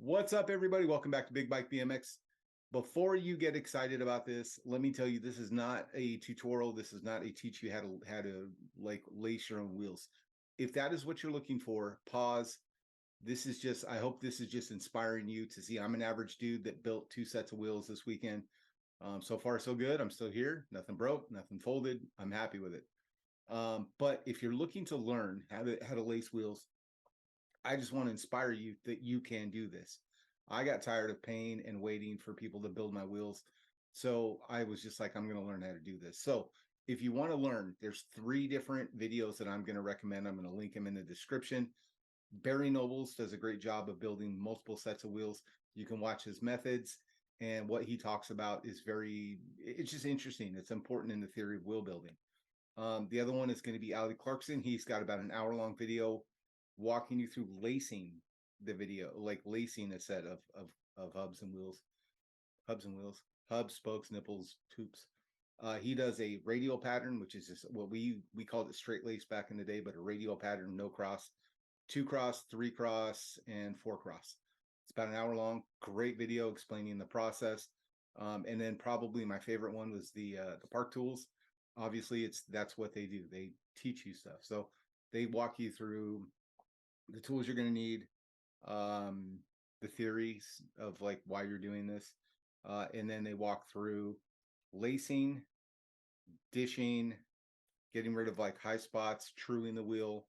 What's up, everybody? Welcome back to Big Bike BMX. Before you get excited about this, let me tell you, this is not a tutorial. This is not a teach you how to like lace your own wheels. If that is what you're looking for, pause. This is just, I hope this is just inspiring you to see. I'm an average dude that built 2 sets of wheels this weekend. So far, so good. I'm still here. Nothing broke, nothing folded. I'm happy with it. But if you're looking to learn how to lace wheels, I just want to inspire you that you can do this. I got tired of paying and waiting for people to build my wheels. So I was just like, I'm going to learn how to do this. So if you want to learn, there's 3 different videos that I'm going to recommend. I'm going to link them in the description. Barry Nobles does a great job of building multiple sets of wheels. You can watch his methods, and what he talks about is it's just interesting. It's important in the theory of wheel building. The other one is going to be Ali Clarkson. He's got about an hour-long video walking you through lacing the video, like lacing a set of hubs and wheels, hubs, spokes, nipples, tubes. He does a radial pattern, which is just what we called it straight lace back in the day, but a radial pattern, no cross, 2 cross, 3 cross, and 4 cross. It's about an hour long. Great video explaining the process. And then probably my favorite one was the Park Tools. Obviously, that's what they do. They teach you stuff. So they walk you through the tools you're going to need, the theories of like why you're doing this, and then they walk through lacing, dishing, getting rid of like high spots, truing the wheel,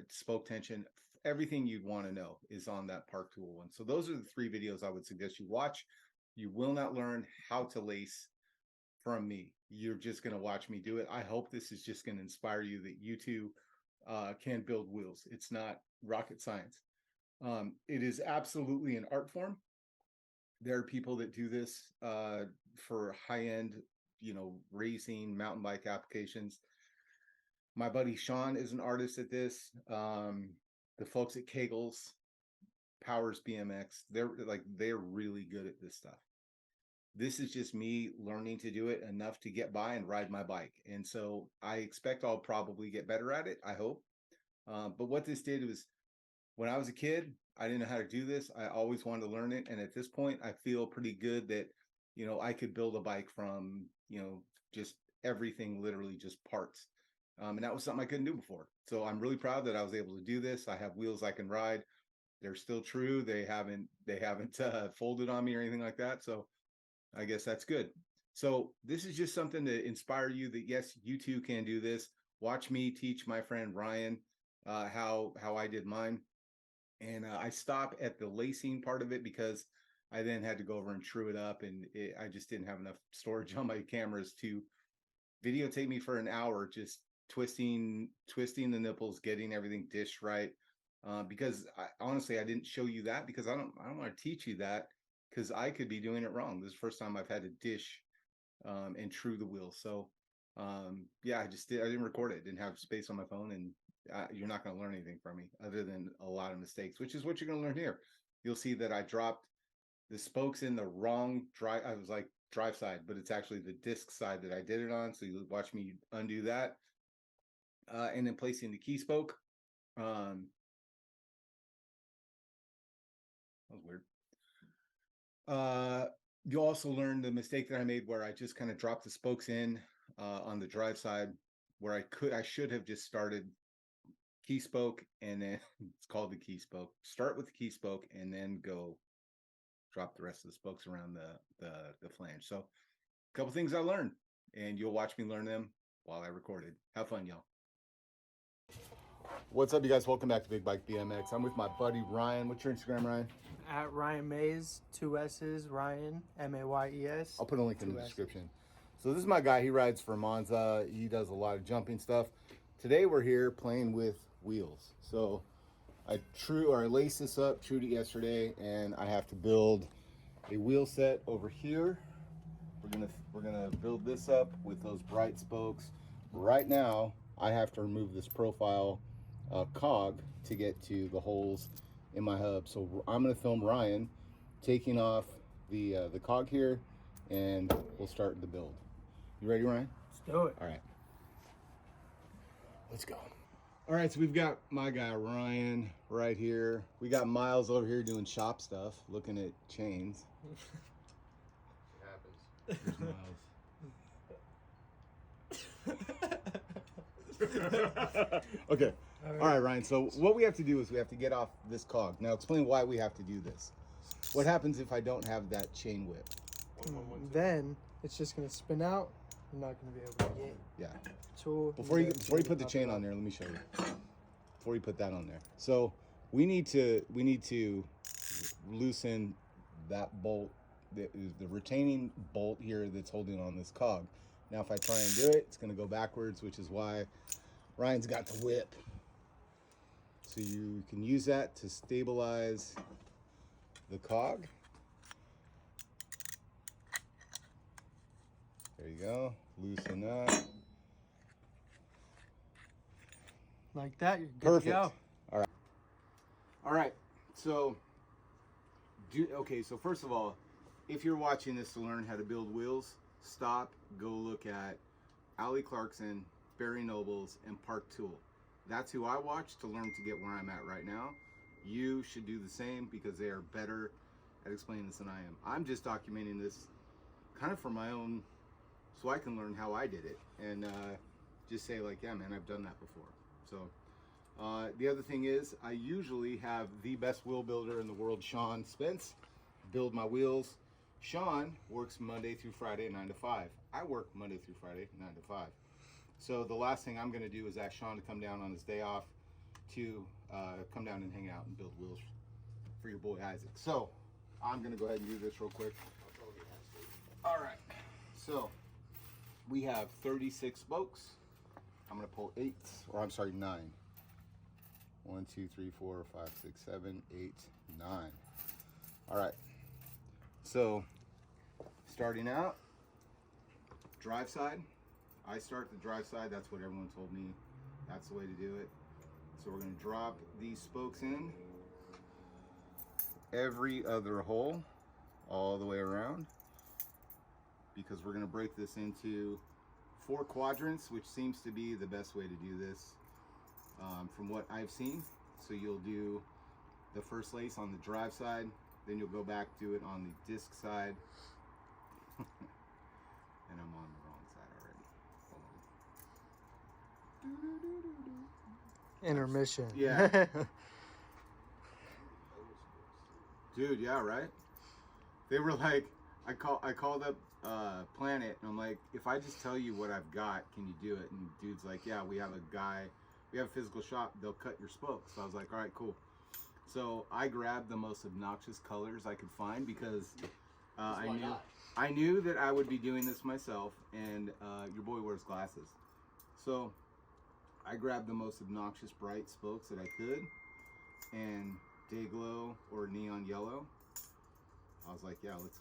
spoke tension. Everything you'd want to know is on that Park Tool one. So those are the 3 videos I would suggest you watch. You will not learn how to lace from me. You're just going to watch me do it. I hope this is just going to inspire you that you too can build wheels. It's not rocket science. It is absolutely an art form. There are people that do this for high-end, racing, mountain bike applications. My buddy Sean is an artist at this. The folks at Kegels, Powers BMX, they're really good at this stuff. This is just me learning to do it enough to get by and ride my bike. And so I expect I'll probably get better at it, I hope. But what this did was, when I was a kid, I didn't know how to do this. I always wanted to learn it. And at this point, I feel pretty good that, I could build a bike from, just everything, literally just parts. And that was something I couldn't do before. So I'm really proud that I was able to do this. I have wheels I can ride. They're still true. They haven't folded on me or anything like that. So I guess that's good. So this is just something to inspire you that yes, you too can do this. Watch me teach my friend Ryan how I did mine. And I stop at the lacing part of it because I then had to go over and true it up, and I just didn't have enough storage on my cameras to videotape me for an hour just twisting the nipples, getting everything dished right. Because honestly, I didn't show you that because I don't want to teach you that, because I could be doing it wrong. This is the first time I've had to dish and true the wheel. So yeah, I didn't record it. Didn't have space on my phone, and you're not going to learn anything from me other than a lot of mistakes, which is what you're going to learn here. You'll see that I dropped the spokes in the wrong drive. I was like drive side, but it's actually the disc side that I did it on. So you watch me undo that, and then placing the key spoke. That was weird. You also learn the mistake that I made where I just kind of dropped the spokes in on the drive side, where I should have just started key spoke, and then it's called the key spoke. Start with the key spoke and then go drop the rest of the spokes around the flange. So a couple things I learned, and you'll watch me learn them while I recorded. Have fun, y'all. What's up, you guys? Welcome back to Big Bike BMX. I'm with my buddy Ryan. What's your Instagram, Ryan? At Ryan Mays, 2 S's, Ryan, M-A-Y-E-S. I'll put a link in the description. So this is my guy. He rides for Monza. He does a lot of jumping stuff. Today we're here playing with wheels. So I laced this up, trued it yesterday, and I have to build a wheel set over here. We're gonna build this up with those bright spokes. Right now, I have to remove this profile cog to get to the holes in my hub. So I'm gonna film Ryan taking off the cog here, and we'll start the build. You ready, Ryan? Let's do it. All right. Let's go. All right, so we've got my guy Ryan right here. We got Miles over here doing shop stuff, looking at chains. It happens. There's Miles. Okay. All right, Ryan. So what we have to do is we have to get off this cog. Now explain why we have to do this. What happens if I don't have that chain whip? Then it's just gonna spin out. You're not gonna be able to get Yeah. tool. Before you put the chain on there, let me show you. Before you put that on there, so we need to loosen that bolt, the retaining bolt here that's holding on this cog. Now, if I try and do it, it's going to go backwards, which is why Ryan's got the whip. So you can use that to stabilize the cog. There you go. Loosen that. like that. You're good Perfect. to go. All right. So, so first of all, if you're watching this to learn how to build wheels, stop, go look at Allie Clarkson, Barry Nobles, and Park Tool. That's who I watch to learn to get where I'm at right now. You should do the same because they are better at explaining this than I am. I'm just documenting this kind of for my own, so I can learn how I did it and just say like, yeah, man, I've done that before. So the other thing is I usually have the best wheel builder in the world, Sean Spence, build my wheels. Sean works Monday through Friday, 9 to 5. I work Monday through Friday, 9 to 5. So the last thing I'm going to do is ask Sean to come down on his day off to come down and hang out and build wheels for your boy Isaac. So I'm going to go ahead and do this real quick. All right. So we have 36 spokes. I'm going to pull 9. 1, 2, 3, 4, 5, 6, 7, 8, 9. All right. So starting out, drive side. I start the drive side. That's what everyone told me. That's the way to do it. So we're going to drop these spokes in every other hole all the way around, because we're going to break this into 4 quadrants, which seems to be the best way to do this from what I've seen. So you'll do the first lace on the drive side, then you'll go back, do it on the disc side. And I'm on the wrong side already. Intermission. Yeah. Dude, yeah, right? They were like, I called up Planet and I'm like, if I just tell you what I've got, can you do it? And dude's like, yeah, we have a physical shop, they'll cut your spokes. So I was like, all right, cool. So I grabbed the most obnoxious colors I could find because I knew that I would be doing this myself, and your boy wears glasses. So I grabbed the most obnoxious bright spokes that I could, and Dayglow or neon yellow. I was like, yeah, it's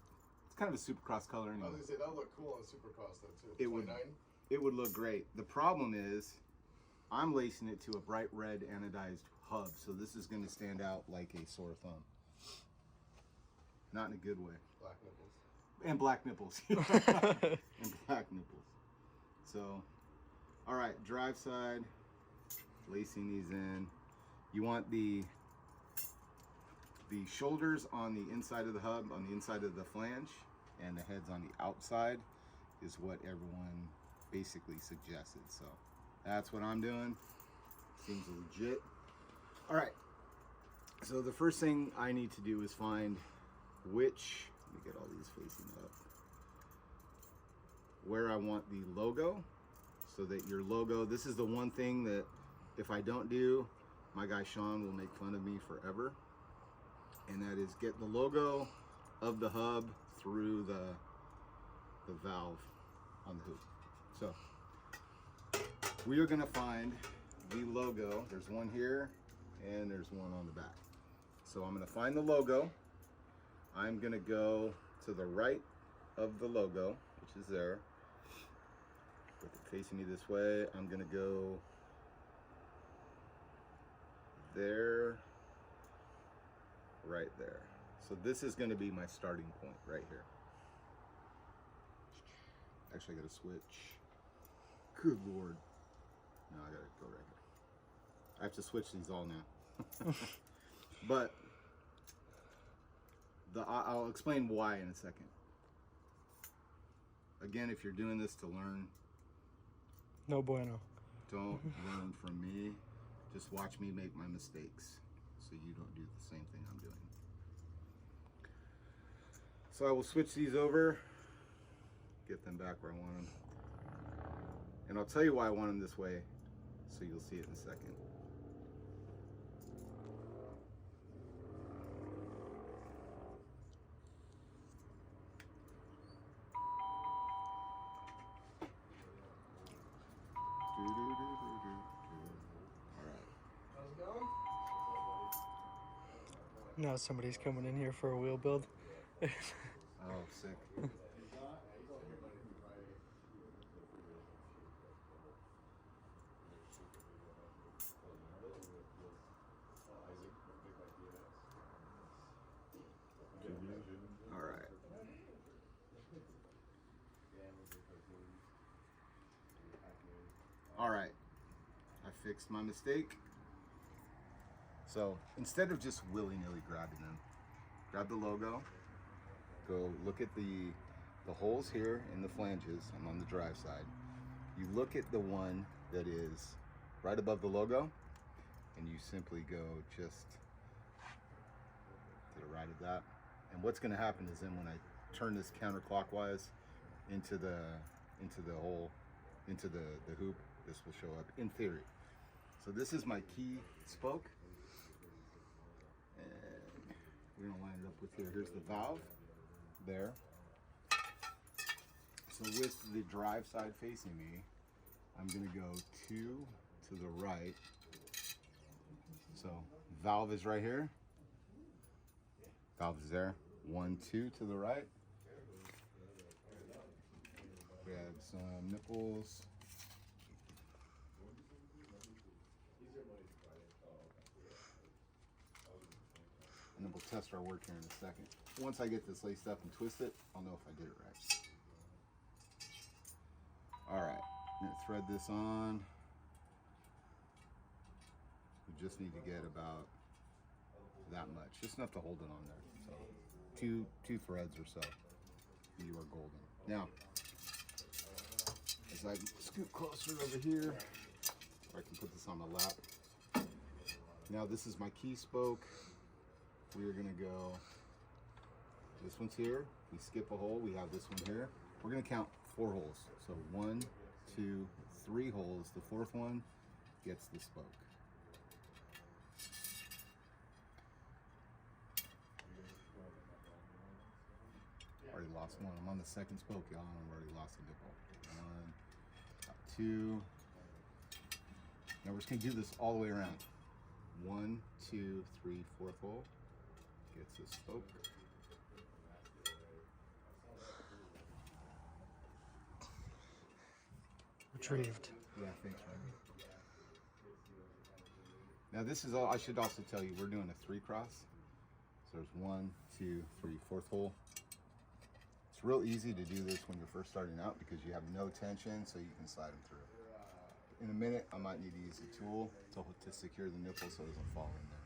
kind of a Supercross color anyway. I was gonna say that'll look cool on Supercross though too. It would. 29? It would look great. The problem is I'm lacing it to a bright red anodized hub, so this is going to stand out like a sore thumb. Not in a good way. Black nipples. And black nipples. And black nipples. So, all right, drive side, lacing these in. You want the shoulders on the inside of the hub, on the inside of the flange, and the heads on the outside is what everyone basically suggested. So that's what I'm doing. Seems legit. All right. So the first thing I need to do is find which, let me get all these facing up, where I want the logo, so that your logo, this is the one thing that if I don't do, my guy Sean will make fun of me forever. And that is get the logo of the hub through the valve on the hoop. So we are gonna find the logo. There's one here and there's one on the back. So I'm gonna find the logo. I'm gonna go to the right of the logo, which is there. With it facing me this way, I'm gonna go there, right there. So this is gonna be my starting point right here. Actually, I gotta switch. Good Lord. No, I gotta go right I have to switch these all now. But I'll explain why in a second. Again, if you're doing this to learn, No bueno. don't learn from me. Just watch me make my mistakes so you don't do the same thing I'm doing. So I will switch these over, get them back where I want them. And I'll tell you why I want them this way, so you'll see it in a second. How's it going? Now somebody's coming in here for a wheel build. Oh, sick. All right. All right. I fixed my mistake. So instead of just willy-nilly grabbing them, grab the logo, go look at the holes here in the flanges. I'm on the drive side. You look at the one that is right above the logo, and you simply go just to the right of that. And what's going to happen is then when I turn this counterclockwise into the hole, into the hoop, this will show up in theory. So this is my key spoke. And we're going to line it up with here. Here's the valve there. So with the drive side facing me, I'm going to go 2 to the right. So valve is right here. Valve is there. 1, 2 to the right. Grab some nipples. And then we'll test our work here in a second. Once I get this laced up and twist it, I'll know if I did it right. All right, I'm gonna thread this on. We just need to get about that much, just enough to hold it on there. So two threads or so. You are golden. Now, as I scoot closer over here, I can put this on my lap. Now this is my key spoke. We are gonna go, this one's here. We skip a hole, we have this one here. We're gonna count 4 holes. So 1, 2, 3 holes. The 4th one gets the spoke. Already lost one. I'm on the 2nd spoke, y'all, and I've already lost a nipple. 1, 2. Now we're just gonna do this all the way around. 1, 2, 3, 4th hole gets a spoke. Retrieved. Yeah, thanks, man. Now this is all, I should also tell you, we're doing a 3 cross. So there's 1, 2, 3, 4th hole. It's real easy to do this when you're first starting out because you have no tension, so you can slide them through. In a minute, I might need to use a tool to secure the nipple so it doesn't fall in there.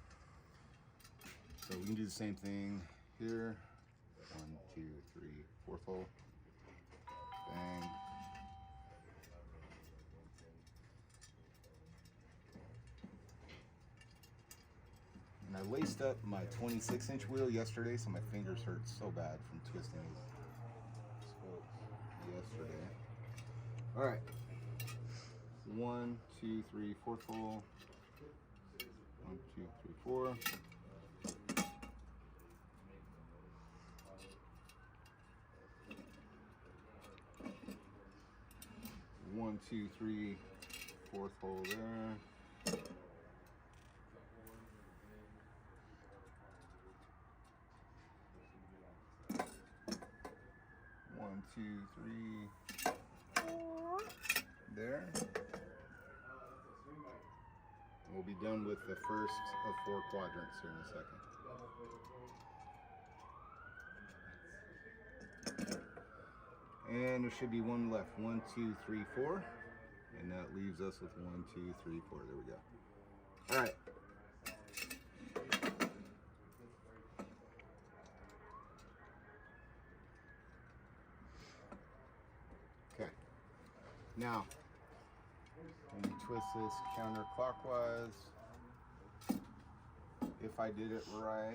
So we can do the same thing here. 1, 2, 3, 4th hole. Bang. And I laced up my 26-inch wheel yesterday, so my fingers hurt so bad from twisting these spokes yesterday. All right. 1, 2, 3, 4th hole. 1, 2, 3, 4. One, 2, 3, 4th hole there. 1, 2, 3, 4. There. We'll be done with the first of 4 quadrants here in a second. And there should be one left. 1, 2, 3, 4. And that leaves us with 1, 2, 3, 4. There we go. All right. Okay. Now, when you twist this counterclockwise, if I did it right,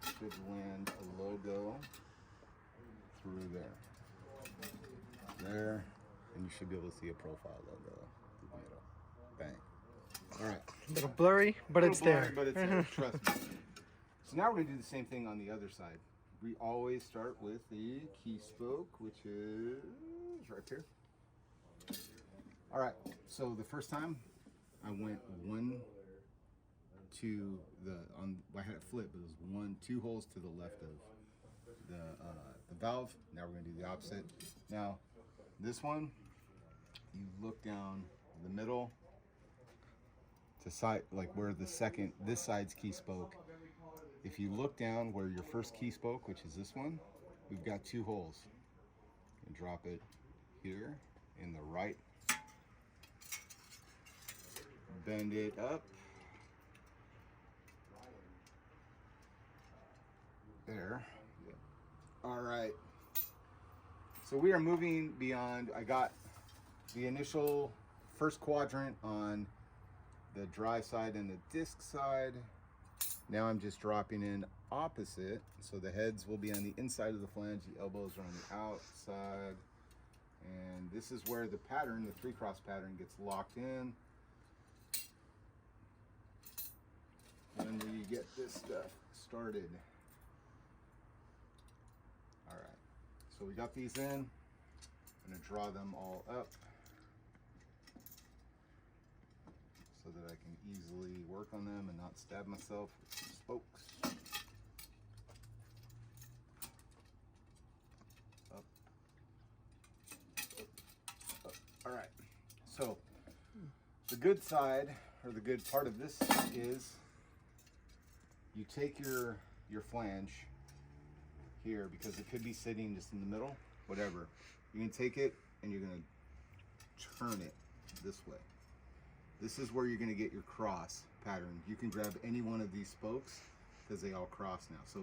it should land a logo through there, and you should be able to see a profile logo through the middle. Bang. All right. A little blurry, but it's there. But it's there. Trust me. So now we're gonna do the same thing on the other side. We always start with the key spoke, which is right here. All right. So the first time I went I had it flipped, but it was 2 holes to the left of the valve. Now we're gonna do the opposite. Now this one, you look down the middle to side, like where this side's key spoke. If you look down where your first key spoke, which is this one, we've got 2 holes. And drop it here in the right. Bend it up. There. All right. So we are moving beyond. I got the initial first quadrant on the dry side and the disc side. Now I'm just dropping in opposite. So the heads will be on the inside of the flange, the elbows are on the outside. And this is where the pattern, the 3-cross pattern, gets locked in. When we get this stuff started. All right, so we got these in. I'm gonna draw them all up so that I can easily work on them and not stab myself with some spokes. Up, up. All right, so the good side, or the good part of this is you take your flange here, because it could be sitting just in the middle, whatever. You're gonna take it and you're gonna turn it this way. This is where you're gonna get your cross pattern. You can grab any one of these spokes because they all cross now. So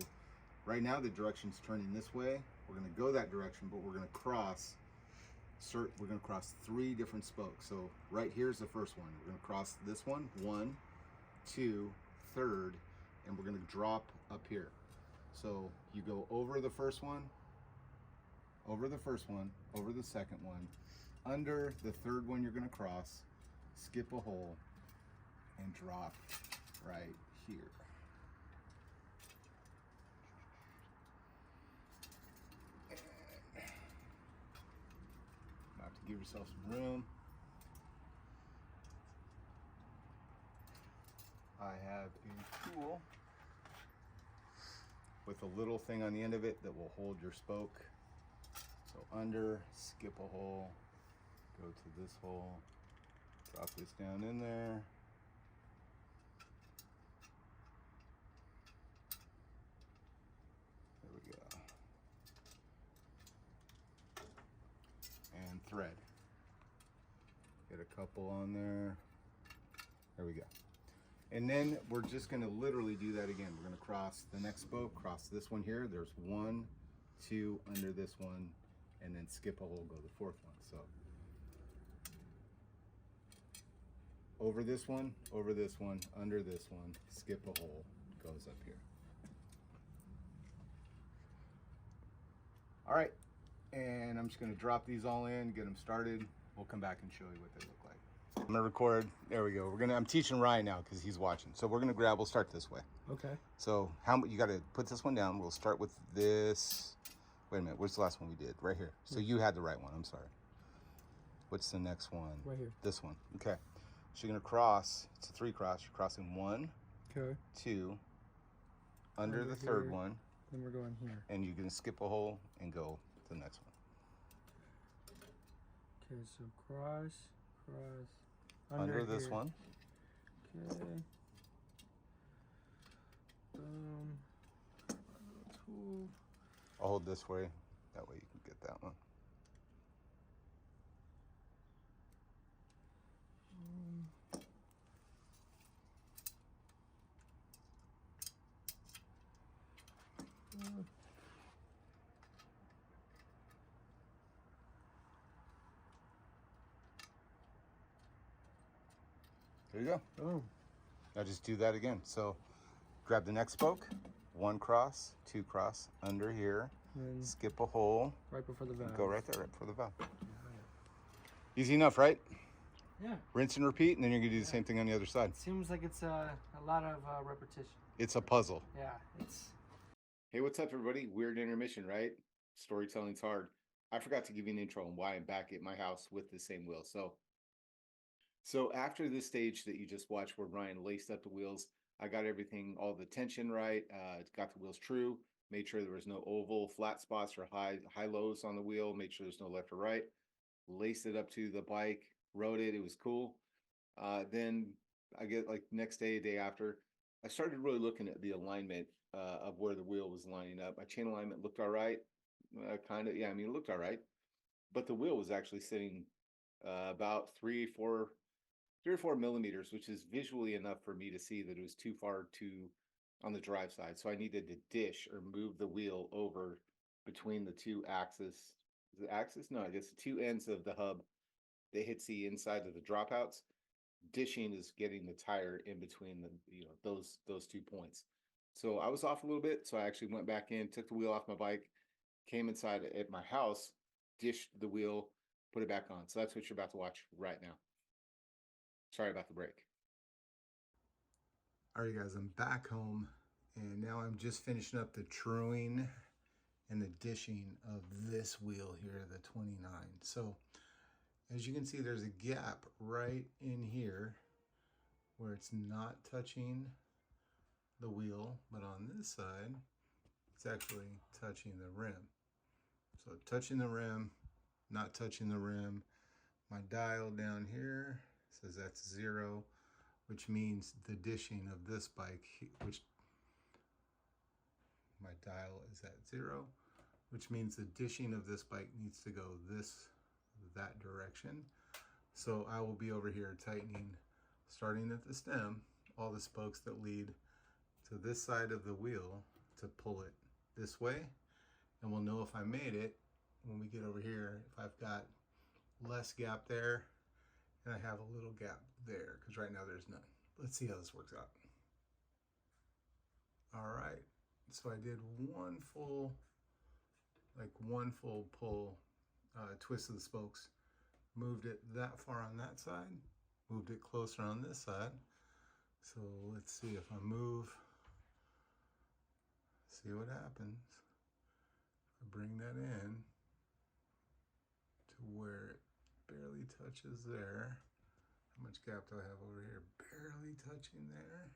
right now the direction's turning this way. We're gonna go that direction, but we're gonna cross 3 different spokes. So right here's the first one. We're gonna cross this one, 1, 2, 3rd, and we're gonna drop up here. So you go over the first one, over the second one, under the 3rd one you're gonna cross, skip a hole, and drop right here. And have to give yourself some room. I have a tool with a little thing on the end of it that will hold your spoke. So under, skip a hole, go to this hole, drop this down in there. There we go. And thread. Get a couple on there. There we go. And then we're just gonna literally do that again. We're gonna cross the next spoke, cross this one here. There's 1, 2 under this one, and then skip a hole, go to the 4th one. So over this one, under this one, skip a hole, goes up here. All right, and I'm just gonna drop these all in, get them started. We'll come back and show you what they look like. I'm gonna record. There we go. I'm teaching Ryan now because he's watching. So we're gonna grab. We'll start this way. Okay. So you got to put this one down. We'll start with this. Wait a minute. What's the last one we did? Right here. So you had the right one. I'm sorry. What's the next one? Right here. This one. Okay. So you're gonna cross. It's a 3-cross. You're crossing 1, Okay. 2, under the here. 3rd one, Then we're going here. and you're gonna skip a hole and go to the next one. Okay, so cross, Under this here. one. Okay. Boom. Tool. I'll hold this way. That way you can get that one. There you go. Oh. Now just do that again. So grab the next spoke, 1 cross, 2 cross, under here, And skip a hole, right before the valve. go right there, right before the valve. Easy enough, right? Yeah. Rinse and repeat, and then you're gonna do the same thing on the other side. It seems like it's a lot of repetition. It's a puzzle. Yeah, it's... Hey, what's up, everybody? Weird intermission, right? Storytelling's hard. I forgot to give you an intro on why I'm back at my house with the same wheel. So after this stage that you just watched where Ryan laced up the wheels, I got everything, all the tension right, got the wheels true, made sure there was no oval flat spots or high lows on the wheel, made sure there's no left or right, laced it up to the bike, rode it, it was cool. Then I get like next day, day after, I started really looking at the alignment of where the wheel was lining up. My chain alignment looked all right, kind of, yeah, I mean, it looked all right, but the wheel was actually sitting about 3 or 4 millimeters, which is visually enough for me to see that it was too far on the drive side. So I needed to dish or move the wheel over between the two axes. Is it axis? No, I guess the two ends of the hub that hits the inside of the dropouts. Dishing is getting the tire in between those 2 points. So I was off a little bit. So I actually went back in, took the wheel off my bike, came inside at my house, dished the wheel, put it back on. So that's what you're about to watch right now. Sorry about the break. All right, guys, I'm back home, and now I'm just finishing up the truing and the dishing of this wheel here, the 29. So as you can see, there's a gap right in here where it's not touching the wheel, but on this side, it's actually touching the rim. So touching the rim, not touching the rim. My dial down here says that's 0, which means the dishing of this bike, which my dial is at 0, which means the dishing of this bike needs to go that direction. So I will be over here tightening, starting at the stem, all the spokes that lead to this side of the wheel to pull it this way. And we'll know if I made it when we get over here, if I've got less gap there and I have a little gap there, because right now there's none. Let's see how this works out. All right, so I did one full pull, twist of the spokes, moved it that far on that side, moved it closer on this side. So let's see if I move, see what happens. I bring that in to where it barely touches there. How much gap do I have over here? Barely touching there.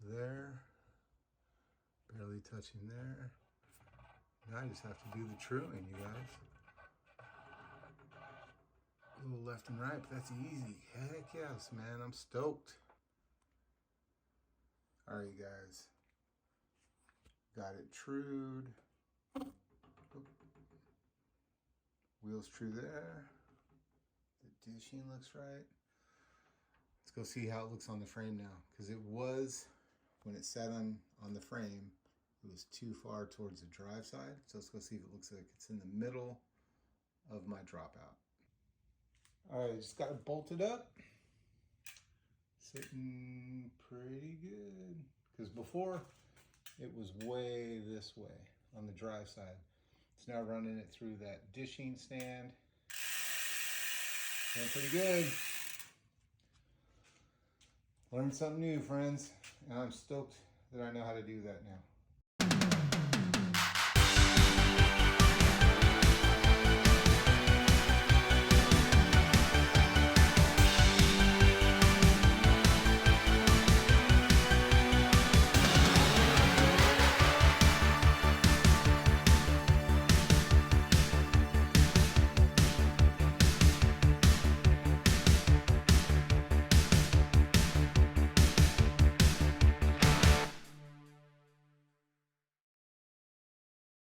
There. Barely touching there. Now I just have to do the truing, you guys. A little left and right, but that's easy. Heck yes, man. I'm stoked. All right, guys. Got it trued. Wheels true there. The dishing looks right. Let's go see how it looks on the frame now, because it was, when it sat on the frame, it was too far towards the drive side. So let's go see if it looks like it's in the middle of my dropout. All right, just got it bolted up. Sitting pretty good. Because before, it was way this way on the drive side. It's now running it through that dishing stand. Doing pretty good. Learned something new, friends. And I'm stoked that I know how to do that now.